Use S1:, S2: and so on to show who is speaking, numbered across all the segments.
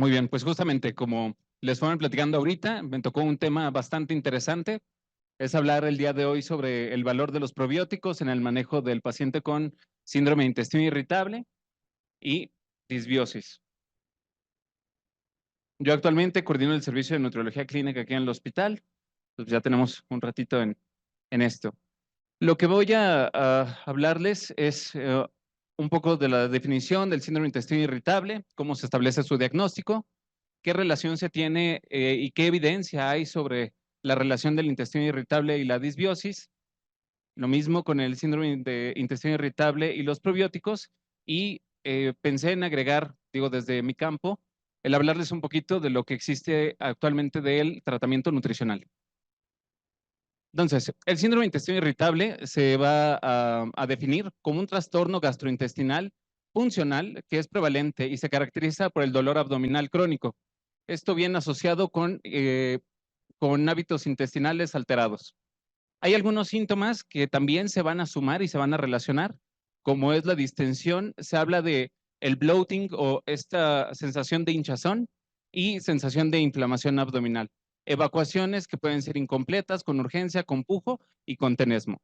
S1: Muy bien, pues justamente como les fueron platicando ahorita, me tocó un tema bastante interesante. Es hablar el día de hoy sobre el valor de los probióticos en el manejo del paciente con síndrome de intestino irritable y disbiosis. Yo actualmente coordino el servicio de nutriología clínica aquí en el hospital. Pues ya tenemos un ratito en esto. Lo que voy a hablarles es un poco de la definición del síndrome de intestino irritable, cómo se establece su diagnóstico, qué relación se tiene y qué evidencia hay sobre la relación del intestino irritable y la disbiosis. Lo mismo con el síndrome de intestino irritable y los probióticos. Y pensé en agregar, digo, desde mi campo, el hablarles un poquito de lo que existe actualmente del tratamiento nutricional. Entonces, el síndrome de intestino irritable se va a definir como un trastorno gastrointestinal funcional que es prevalente y se caracteriza por el dolor abdominal crónico. Esto viene asociado con hábitos intestinales alterados. Hay algunos síntomas que también se van a sumar y se van a relacionar, como es la distensión. Se habla de el bloating o esta sensación de hinchazón y sensación de inflamación abdominal. Evacuaciones que pueden ser incompletas, con urgencia, con pujo y con tenesmo.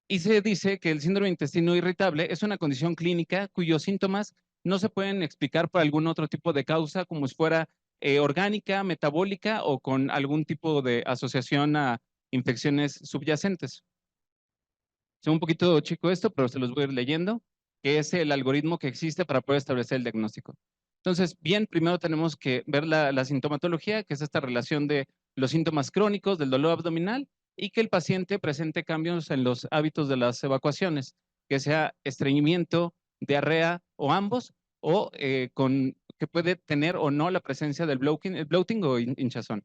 S1: Y se dice que el síndrome de intestino irritable es una condición clínica cuyos síntomas no se pueden explicar por algún otro tipo de causa, como si fuera orgánica, metabólica o con algún tipo de asociación a infecciones subyacentes. Es un poquito chico esto, pero se los voy a ir leyendo, que es el algoritmo que existe para poder establecer el diagnóstico. Entonces, bien, primero tenemos que ver la sintomatología, que es esta relación de los síntomas crónicos del dolor abdominal y que el paciente presente cambios en los hábitos de las evacuaciones, que sea estreñimiento, diarrea o ambos, o que puede tener o no la presencia del bloating o hinchazón.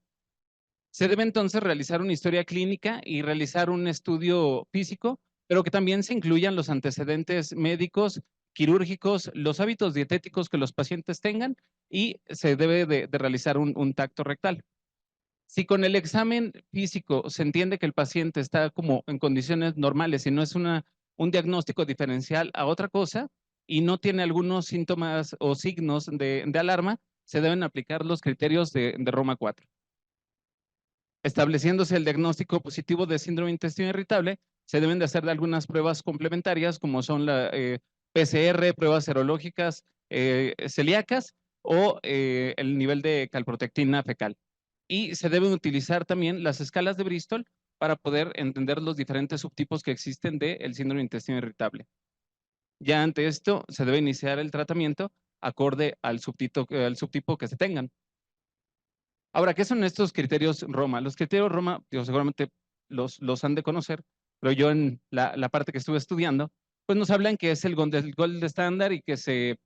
S1: Se debe entonces realizar una historia clínica y realizar un estudio físico, pero que también se incluyan los antecedentes médicos, quirúrgicos, los hábitos dietéticos que los pacientes tengan y se debe de realizar un tacto rectal. Si con el examen físico se entiende que el paciente está como en condiciones normales y no es un diagnóstico diferencial a otra cosa y no tiene algunos síntomas o signos de alarma, se deben aplicar los criterios de Roma 4. Estableciéndose el diagnóstico positivo de síndrome de intestino irritable, se deben de hacer algunas pruebas complementarias, como son la PCR, pruebas serológicas celíacas o el nivel de calprotectina fecal. Y se deben utilizar también las escalas de Bristol para poder entender los diferentes subtipos que existen del síndrome de intestino irritable. Ya ante esto, se debe iniciar el tratamiento acorde al subtipo que se tengan. Ahora, ¿qué son estos criterios Roma? Los criterios Roma, digo, seguramente los han de conocer, pero yo en la parte que estuve estudiando, pues nos hablan que es el gold estándar y que se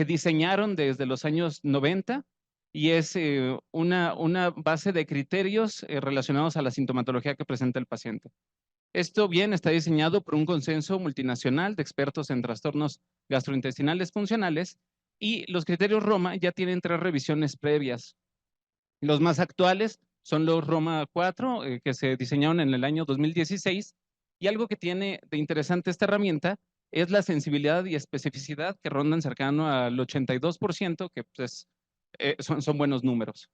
S1: diseñaron desde los años 90 y es una base de criterios relacionados a la sintomatología que presenta el paciente. Esto bien está diseñado por un consenso multinacional de expertos en trastornos gastrointestinales funcionales y los criterios Roma ya tienen 3 revisiones previas. Los más actuales son los Roma 4, que se diseñaron en el año 2016, y algo que tiene de interesante esta herramienta es la sensibilidad y especificidad que rondan cercano al 82%, que pues, son buenos números.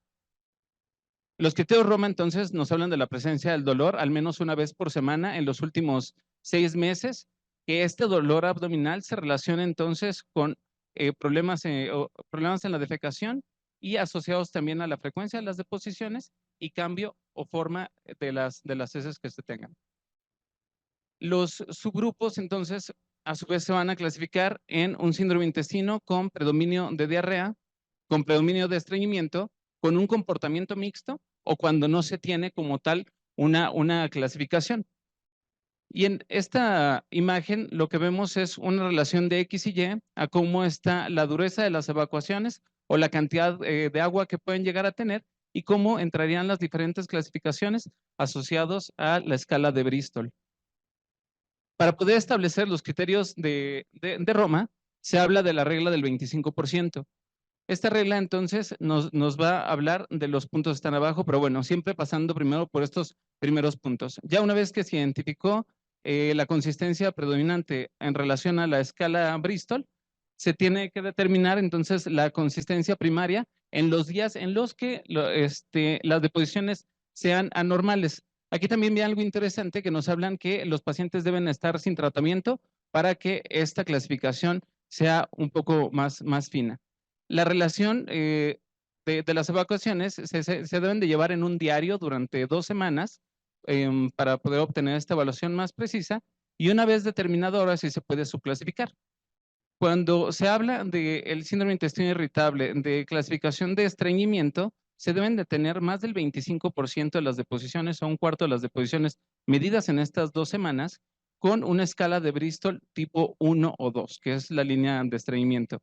S1: Los criterios Roma entonces nos hablan de la presencia del dolor al menos una vez por semana en los últimos 6 meses, que este dolor abdominal se relaciona entonces con problemas en la defecación y asociados también a la frecuencia de las deposiciones y cambio o forma de las heces que se tengan. Los subgrupos entonces a su vez se van a clasificar en un síndrome intestino con predominio de diarrea, con predominio de estreñimiento, con un comportamiento mixto o cuando no se tiene como tal una clasificación. Y en esta imagen lo que vemos es una relación de X y Y a cómo está la dureza de las evacuaciones o la cantidad de agua que pueden llegar a tener y cómo entrarían las diferentes clasificaciones asociados a la escala de Bristol. Para poder establecer los criterios de Roma, se habla de la regla del 25%. Esta regla entonces nos va a hablar de los puntos que están abajo, pero bueno, siempre pasando primero por estos primeros puntos. Ya una vez que se identificó la consistencia predominante en relación a la escala Bristol, se tiene que determinar entonces la consistencia primaria en los días en los que las deposiciones sean anormales. Aquí también viene algo interesante que nos hablan que los pacientes deben estar sin tratamiento para que esta clasificación sea un poco más fina. La relación de las evacuaciones se deben de llevar en un diario durante 2 semanas para poder obtener esta evaluación más precisa y una vez determinado ahora sí se puede subclasificar. Cuando se habla del síndrome de intestino irritable, de clasificación de estreñimiento, se deben de tener más del 25% de las deposiciones o un cuarto de las deposiciones medidas en estas 2 semanas con una escala de Bristol tipo 1 o 2, que es la línea de estreñimiento.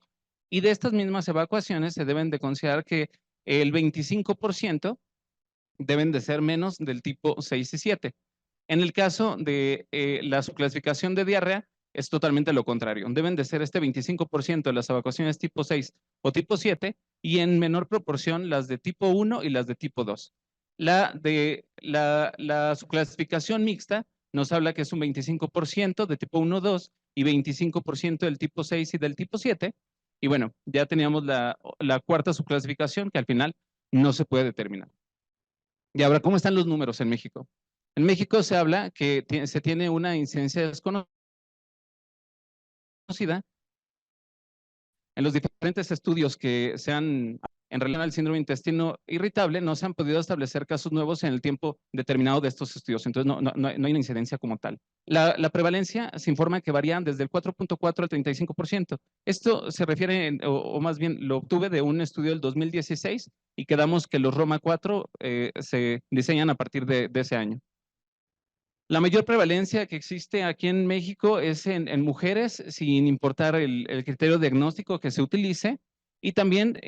S1: Y de estas mismas evacuaciones se deben de considerar que el 25% deben de ser menos del tipo 6 y 7. En el caso de la subclasificación de diarrea, es totalmente lo contrario. Deben de ser este 25% de las evacuaciones tipo 6 o tipo 7 y en menor proporción las de tipo 1 y las de tipo 2. La subclasificación mixta nos habla que es un 25% de tipo 1 2 y 25% del tipo 6 y del tipo 7. Y bueno, ya teníamos la cuarta subclasificación que al final no se puede determinar. Y ahora, ¿cómo están los números en México? En México se habla que se tiene una incidencia desconocida. En los diferentes estudios que se han en relación al síndrome de intestino irritable, no se han podido establecer casos nuevos en el tiempo determinado de estos estudios. Entonces, no hay una incidencia como tal. La prevalencia se informa que varía desde el 4.4 al 35%. Esto se refiere, o más bien lo obtuve de un estudio del 2016 y quedamos que los Roma 4 se diseñan a partir de ese año. La mayor prevalencia que existe aquí en México es en mujeres, sin importar el criterio diagnóstico que se utilice. Y también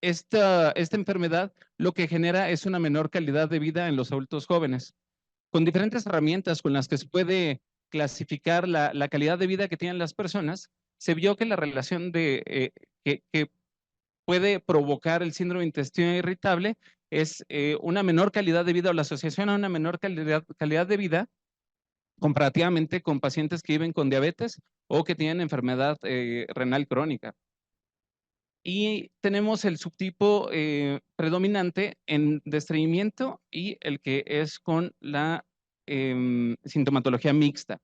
S1: esta enfermedad lo que genera es una menor calidad de vida en los adultos jóvenes. Con diferentes herramientas con las que se puede clasificar la calidad de vida que tienen las personas, se vio que la relación que puede provocar el síndrome de intestino irritable es una menor calidad de vida o la asociación a una menor calidad de vida comparativamente con pacientes que viven con diabetes o que tienen enfermedad renal crónica. Y tenemos el subtipo predominante de estreñimiento y el que es con la sintomatología mixta.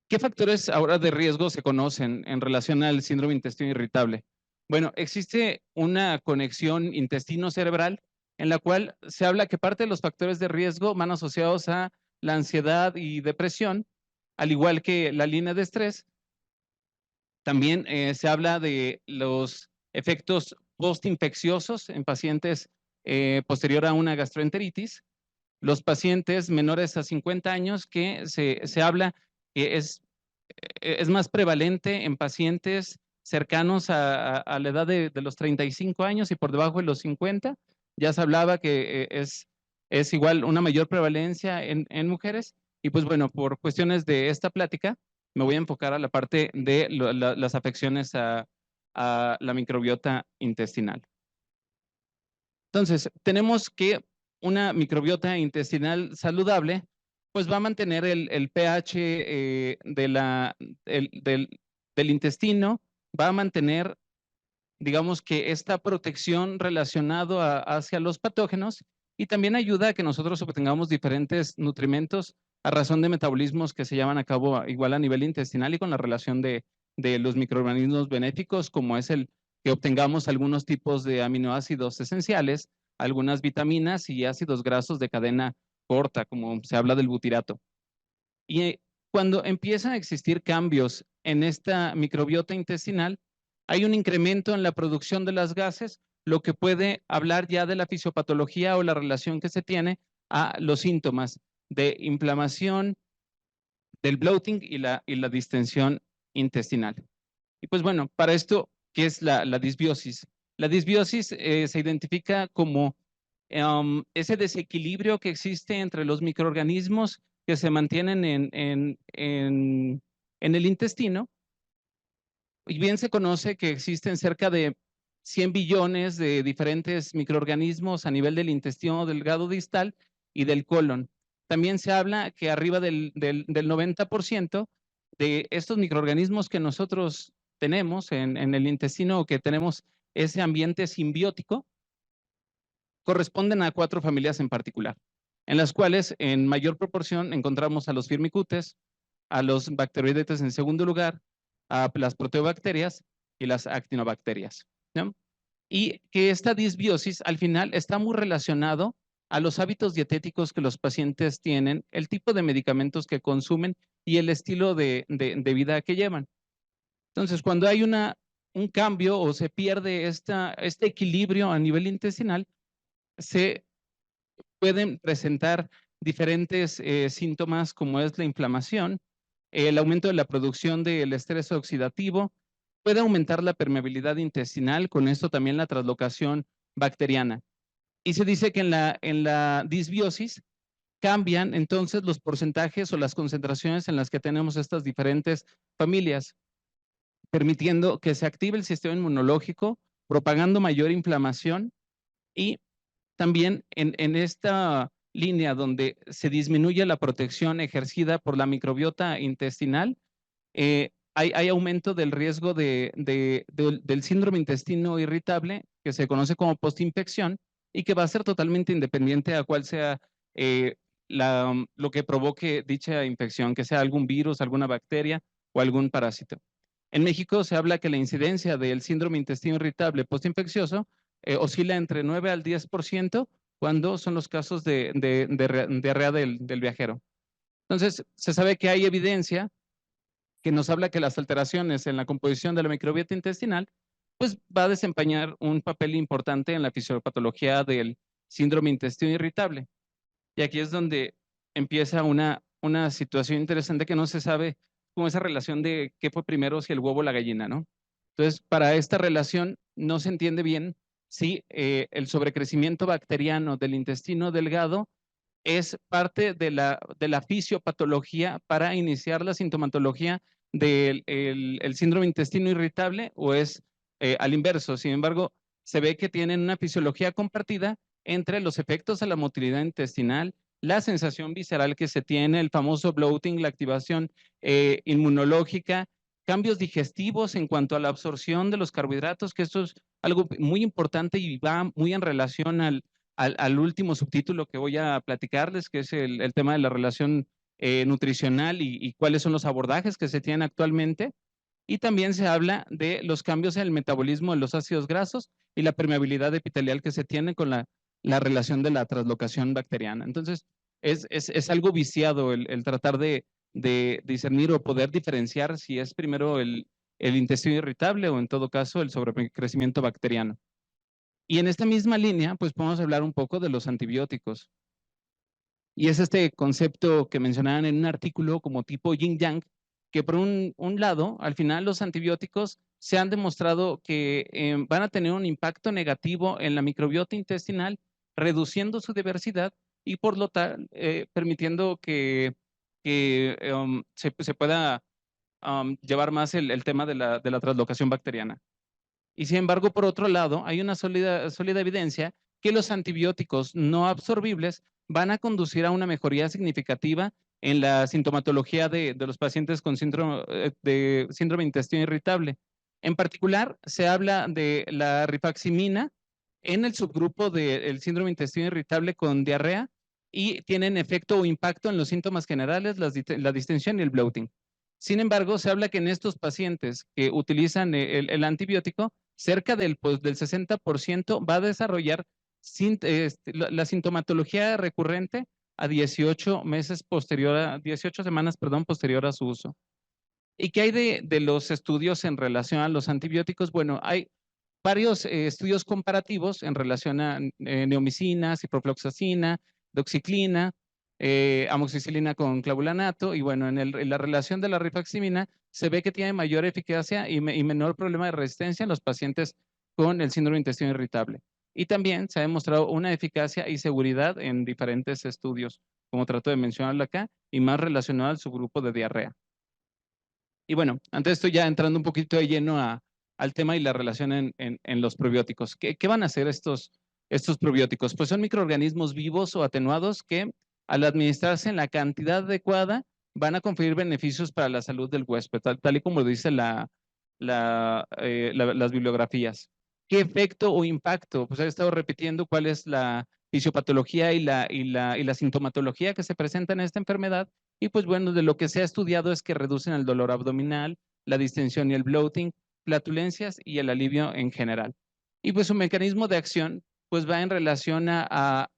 S1: ¿Qué factores ahora de riesgo se conocen en relación al síndrome de intestino irritable? Bueno, existe una conexión intestino-cerebral en la cual se habla que parte de los factores de riesgo van asociados a la ansiedad y depresión, al igual que la línea de estrés. También se habla de los efectos postinfecciosos en pacientes posterior a una gastroenteritis. Los pacientes menores a 50 años que se habla que es más prevalente en pacientes cercanos a la edad de los 35 años y por debajo de los 50. Ya se hablaba que es igual una mayor prevalencia en mujeres. Y pues bueno, por cuestiones de esta plática, me voy a enfocar a la parte de las afecciones a la microbiota intestinal. Entonces, tenemos que una microbiota intestinal saludable, pues va a mantener el pH del intestino, va a mantener, digamos que esta protección relacionado hacia los patógenos y también ayuda a que nosotros obtengamos diferentes nutrimentos a razón de metabolismos que se llevan a cabo igual a nivel intestinal y con la relación de los microorganismos benéficos, como es el que obtengamos algunos tipos de aminoácidos esenciales, algunas vitaminas y ácidos grasos de cadena corta, como se habla del butirato. Y cuando empiezan a existir cambios en esta microbiota intestinal, hay un incremento en la producción de las gases, lo que puede hablar ya de la fisiopatología o la relación que se tiene a los síntomas de inflamación, del bloating y la distensión intestinal. Y pues bueno, para esto, ¿qué es la disbiosis? La disbiosis se identifica como ese desequilibrio que existe entre los microorganismos que se mantienen en el intestino. Y bien se conoce que existen cerca de 100 billones de diferentes microorganismos a nivel del intestino delgado distal y del colon. También se habla que arriba del 90% de estos microorganismos que nosotros tenemos en el intestino o que tenemos ese ambiente simbiótico, corresponden a 4 familias en particular, en las cuales en mayor proporción encontramos a los firmicutes, a los bacteroidetes en segundo lugar, a las proteobacterias y las actinobacterias, ¿no? Y que esta disbiosis al final está muy relacionado a los hábitos dietéticos que los pacientes tienen, el tipo de medicamentos que consumen y el estilo de vida que llevan. Entonces, cuando hay un cambio o se pierde este equilibrio a nivel intestinal, se pueden presentar diferentes síntomas como es la inflamación, el aumento de la producción del estrés oxidativo, puede aumentar la permeabilidad intestinal, con esto también la translocación bacteriana. Y se dice que en la disbiosis cambian entonces los porcentajes o las concentraciones en las que tenemos estas diferentes familias, permitiendo que se active el sistema inmunológico, propagando mayor inflamación y también en esta línea donde se disminuye la protección ejercida por la microbiota intestinal, hay aumento del riesgo del síndrome intestino irritable, que se conoce como postinfección, y que va a ser totalmente independiente a cuál sea lo que provoque dicha infección, que sea algún virus, alguna bacteria o algún parásito. En México se habla que la incidencia del síndrome intestino irritable postinfeccioso oscila entre 9 al 10% cuando son los casos de diarrea del viajero. Entonces, se sabe que hay evidencia que nos habla que las alteraciones en la composición de la microbiota intestinal, pues va a desempeñar un papel importante en la fisiopatología del síndrome intestino irritable. Y aquí es donde empieza una situación interesante que no se sabe como esa relación de qué fue primero, si el huevo o la gallina, ¿no? Entonces, para esta relación no se entiende bien si el sobrecrecimiento bacteriano del intestino delgado es parte de la fisiopatología para iniciar la sintomatología del el síndrome intestino irritable o es al inverso. Sin embargo, se ve que tienen una fisiología compartida entre los efectos a la motilidad intestinal, la sensación visceral que se tiene, el famoso bloating, la activación inmunológica, cambios digestivos en cuanto a la absorción de los carbohidratos, que esto es algo muy importante y va muy en relación al último subtítulo que voy a platicarles, que es el tema de la relación nutricional y cuáles son los abordajes que se tienen actualmente. Y también se habla de los cambios en el metabolismo de los ácidos grasos y la permeabilidad epitelial que se tiene con la relación de la translocación bacteriana. Entonces, es algo viciado el tratar de discernir o poder diferenciar si es primero el intestino irritable o en todo caso el sobrecrecimiento bacteriano. Y en esta misma línea, pues podemos hablar un poco de los antibióticos. Y es este concepto que mencionaban en un artículo como tipo yin-yang, que por un lado, al final los antibióticos se han demostrado que van a tener un impacto negativo en la microbiota intestinal, reduciendo su diversidad y por lo tal permitiendo que se pueda llevar más el tema de la translocación bacteriana. Y sin embargo, por otro lado, hay una sólida evidencia que los antibióticos no absorbibles van a conducir a una mejoría significativa en la sintomatología de los pacientes con síndrome de intestino irritable. En particular, se habla de la rifaximina en el subgrupo del síndrome de intestino irritable con diarrea y tienen efecto o impacto en los síntomas generales, la distensión y el bloating. Sin embargo, se habla que en estos pacientes que utilizan el antibiótico, cerca del 60% va a desarrollar la sintomatología recurrente a 18 semanas, posterior a su uso. ¿Y qué hay de los estudios en relación a los antibióticos? Bueno, hay varios estudios comparativos en relación a neomicina, ciprofloxacina, doxiclina, amoxicilina con clavulanato, y bueno, en la relación de la rifaximina se ve que tiene mayor eficacia y menor problema de resistencia en los pacientes con el síndrome de intestino irritable. Y también se ha demostrado una eficacia y seguridad en diferentes estudios, como trato de mencionarlo acá, y más relacionado al subgrupo de diarrea. Y bueno, antes estoy ya entrando un poquito de lleno al tema y la relación en los probióticos. ¿Qué van a hacer estos probióticos? Pues son microorganismos vivos o atenuados que al administrarse en la cantidad adecuada van a conferir beneficios para la salud del huésped, tal y como lo dice las bibliografías. ¿Qué efecto o impacto? Pues he estado repitiendo cuál es la fisiopatología y la sintomatología que se presenta en esta enfermedad. Y pues bueno, de lo que se ha estudiado es que reducen el dolor abdominal, la distensión y el bloating, flatulencias y el alivio en general. Y pues su mecanismo de acción pues va en relación a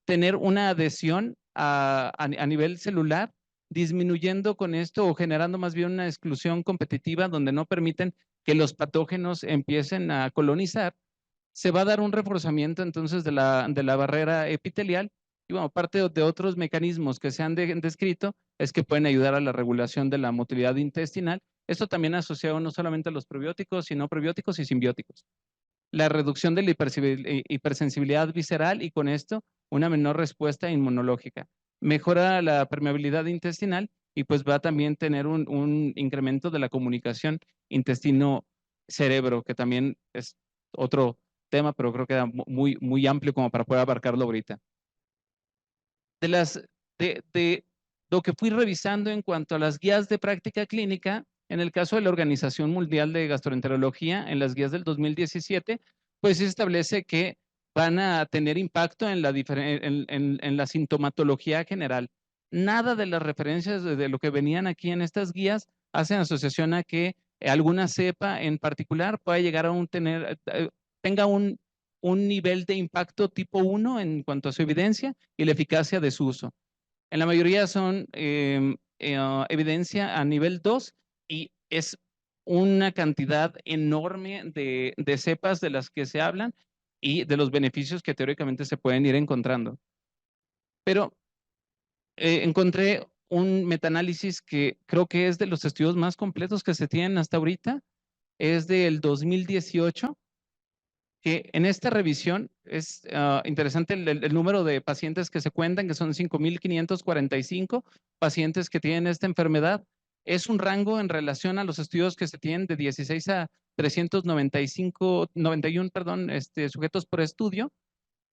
S1: tener una adhesión a nivel celular, disminuyendo con esto o generando más bien una exclusión competitiva donde no permiten que los patógenos empiecen a colonizar. Se va a dar un reforzamiento entonces de la barrera epitelial y bueno, parte de otros mecanismos que se han descrito es que pueden ayudar a la regulación de la motilidad intestinal. Esto también asociado no solamente a los probióticos, sino probióticos y simbióticos. La reducción de la hipersensibilidad visceral y con esto una menor respuesta inmunológica. Mejora la permeabilidad intestinal y pues va a también tener un incremento de la comunicación intestino-cerebro, que también es otro tema, pero creo que era muy, muy amplio como para poder abarcarlo ahorita. De lo que fui revisando en cuanto a las guías de práctica clínica, en el caso de la Organización Mundial de Gastroenterología, en las guías del 2017, pues se establece que van a tener impacto en la sintomatología general. Nada de las referencias de lo que venían aquí en estas guías hacen asociación a que alguna cepa en particular pueda llegar a tenga un nivel de impacto tipo 1 en cuanto a su evidencia y la eficacia de su uso. En la mayoría son evidencia a nivel 2 y es una cantidad enorme de cepas de las que se hablan y de los beneficios que teóricamente se pueden ir encontrando. Pero encontré un metaanálisis que creo que es de los estudios más completos que se tienen hasta ahorita. Es del 2018 que en esta revisión es interesante el número de pacientes que se cuentan, que son 5,545 pacientes que tienen esta enfermedad. Es un rango en relación a los estudios que se tienen de 16 a 391, perdón, sujetos por estudio.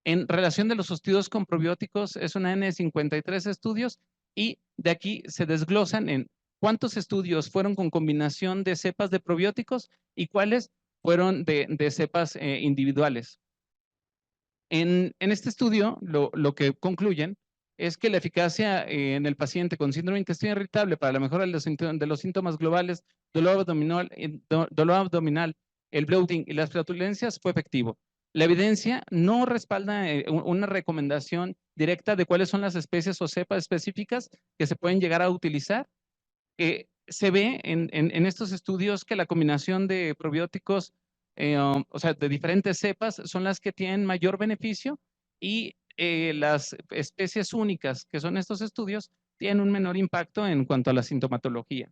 S1: En relación de los estudios con probióticos, es una N de 53 estudios y de aquí se desglosan en cuántos estudios fueron con combinación de cepas de probióticos y cuáles fueron de cepas individuales. En este estudio, lo que concluyen es que la eficacia en el paciente con síndrome de intestino irritable para la mejora de los síntomas globales, dolor abdominal, el bloating y las flatulencias fue efectivo. La evidencia no respalda una recomendación directa de cuáles son las especies o cepas específicas que se pueden llegar a utilizar. Se ve en estos estudios que la combinación de probióticos, o sea, de diferentes cepas, son las que tienen mayor beneficio y las especies únicas, que son estos estudios, tienen un menor impacto en cuanto a la sintomatología.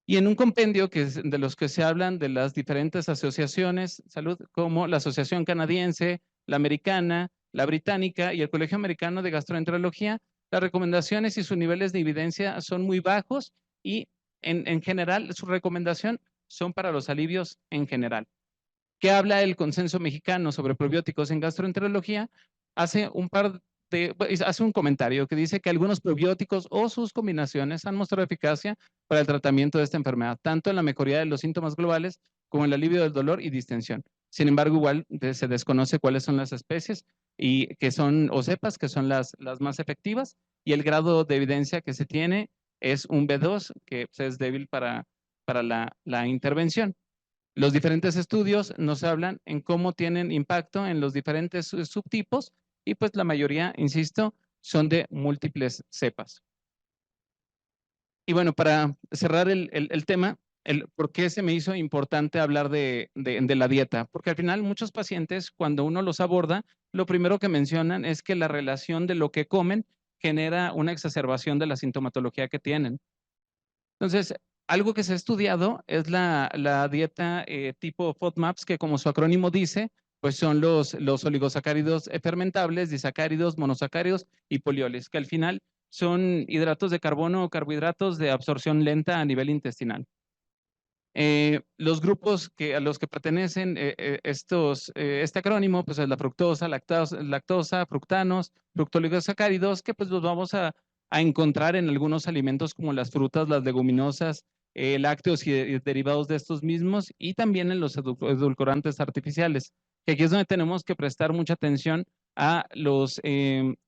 S1: Y en un compendio de los que se hablan de las diferentes asociaciones de salud, como la Asociación Canadiense, la Americana, la Británica y el Colegio Americano de Gastroenterología, las recomendaciones y sus niveles de evidencia son muy bajos y en general su recomendación son para los alivios en general. ¿Qué habla el consenso mexicano sobre probióticos en gastroenterología? Hace un comentario que dice que algunos probióticos o sus combinaciones han mostrado eficacia para el tratamiento de esta enfermedad, tanto en la mejoría de los síntomas globales como en el alivio del dolor y distensión. Sin embargo, igual se desconoce cuáles son las especies y que son, o cepas, que son las más efectivas, y el grado de evidencia que se tiene es un B2, que pues, es débil para la intervención. Los diferentes estudios nos hablan en cómo tienen impacto en los diferentes subtipos y pues la mayoría, insisto, son de múltiples cepas. Y bueno, para cerrar el tema, por qué se me hizo importante hablar de la dieta, porque al final muchos pacientes, cuando uno los aborda, lo primero que mencionan es que la relación de lo que comen genera una exacerbación de la sintomatología que tienen. Entonces, algo que se ha estudiado es la dieta tipo FODMAPs, que como su acrónimo dice, pues son los oligosacáridos fermentables, disacáridos, monosacáridos y polioles, que al final son hidratos de carbono o carbohidratos de absorción lenta a nivel intestinal. Los grupos a los que pertenecen este acrónimo, pues es la fructosa, lactosa, fructanos, fructoligosacáridos, que pues los vamos a a encontrar en algunos alimentos como las frutas, las leguminosas, lácteos y derivados de estos mismos, y también en los edulcorantes artificiales, que aquí es donde tenemos que prestar mucha atención a los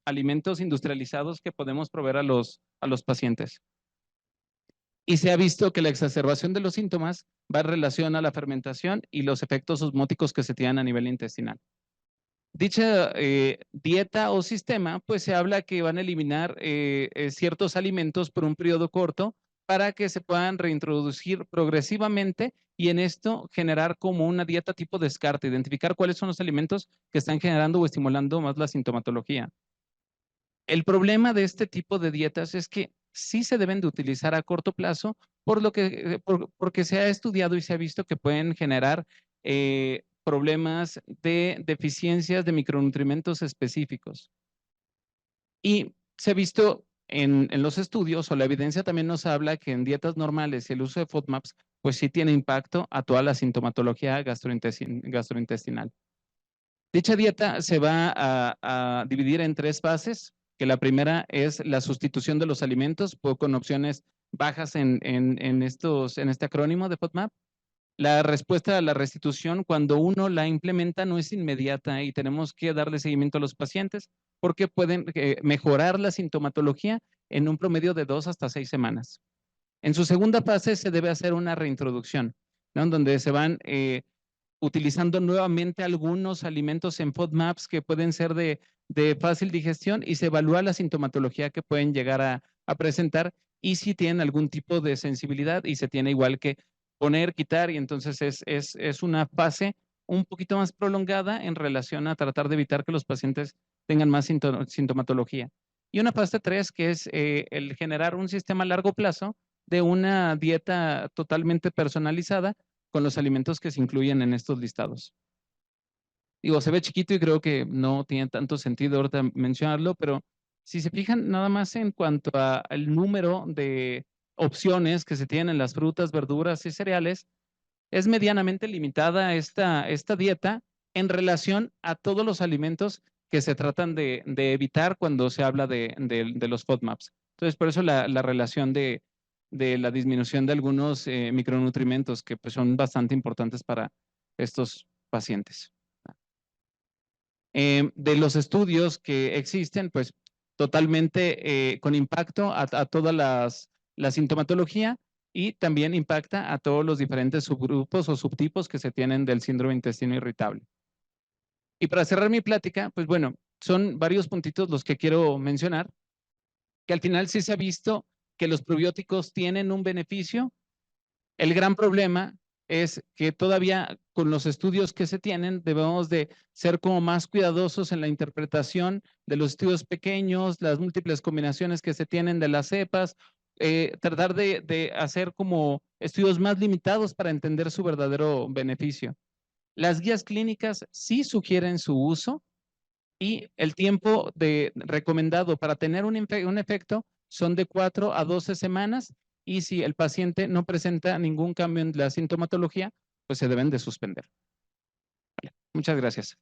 S1: alimentos industrializados que podemos proveer a los pacientes. Y se ha visto que la exacerbación de los síntomas va en relación a la fermentación y los efectos osmóticos que se tienen a nivel intestinal. Dicha dieta o sistema, pues se habla que van a eliminar ciertos alimentos por un periodo corto para que se puedan reintroducir progresivamente y en esto generar como una dieta tipo descarte, identificar cuáles son los alimentos que están generando o estimulando más la sintomatología. El problema de este tipo de dietas es que sí se deben de utilizar a corto plazo, porque se ha estudiado y se ha visto que pueden generar problemas de deficiencias de micronutrientes específicos. Y se ha visto en los estudios, o la evidencia también nos habla que en dietas normales y el uso de FODMAPs, pues sí tiene impacto a toda la sintomatología gastrointestinal. Dicha dieta se va a dividir en 3 fases, que la primera es la sustitución de los alimentos con opciones bajas en este acrónimo de FODMAP. La respuesta a la restitución, cuando uno la implementa, no es inmediata y tenemos que darle seguimiento a los pacientes porque pueden mejorar la sintomatología en un promedio de 2 hasta 6 semanas. En su segunda fase se debe hacer una reintroducción, ¿no? Donde se van utilizando nuevamente algunos alimentos en FODMAPs que pueden ser de fácil digestión y se evalúa la sintomatología que pueden llegar a presentar y si tienen algún tipo de sensibilidad y se tiene igual que poner, quitar y entonces es una fase un poquito más prolongada en relación a tratar de evitar que los pacientes tengan más sintomatología. Y una fase 3 que es el generar un sistema a largo plazo de una dieta totalmente personalizada con los alimentos que se incluyen en estos listados. Digo, se ve chiquito y creo que no tiene tanto sentido ahorita mencionarlo, pero si se fijan nada más en cuanto al número de opciones que se tienen en las frutas, verduras y cereales, es medianamente limitada esta dieta en relación a todos los alimentos que se tratan de evitar cuando se habla de los FODMAPs. Entonces, por eso la relación de la disminución de algunos micronutrientes que pues, son bastante importantes para estos pacientes. De los estudios que existen, pues totalmente con impacto a toda la sintomatología y también impacta a todos los diferentes subgrupos o subtipos que se tienen del síndrome de intestino irritable. Y para cerrar mi plática, pues bueno, son varios puntitos los que quiero mencionar, que al final sí se ha visto que los probióticos tienen un beneficio. El gran problema es que todavía con los estudios que se tienen debemos de ser como más cuidadosos en la interpretación de los estudios pequeños, las múltiples combinaciones que se tienen de las cepas, tratar de hacer como estudios más limitados para entender su verdadero beneficio. Las guías clínicas sí sugieren su uso y el tiempo recomendado para tener un efecto son de 4 a 12 semanas y si el paciente no presenta ningún cambio en la sintomatología, pues se deben de suspender. Muchas gracias.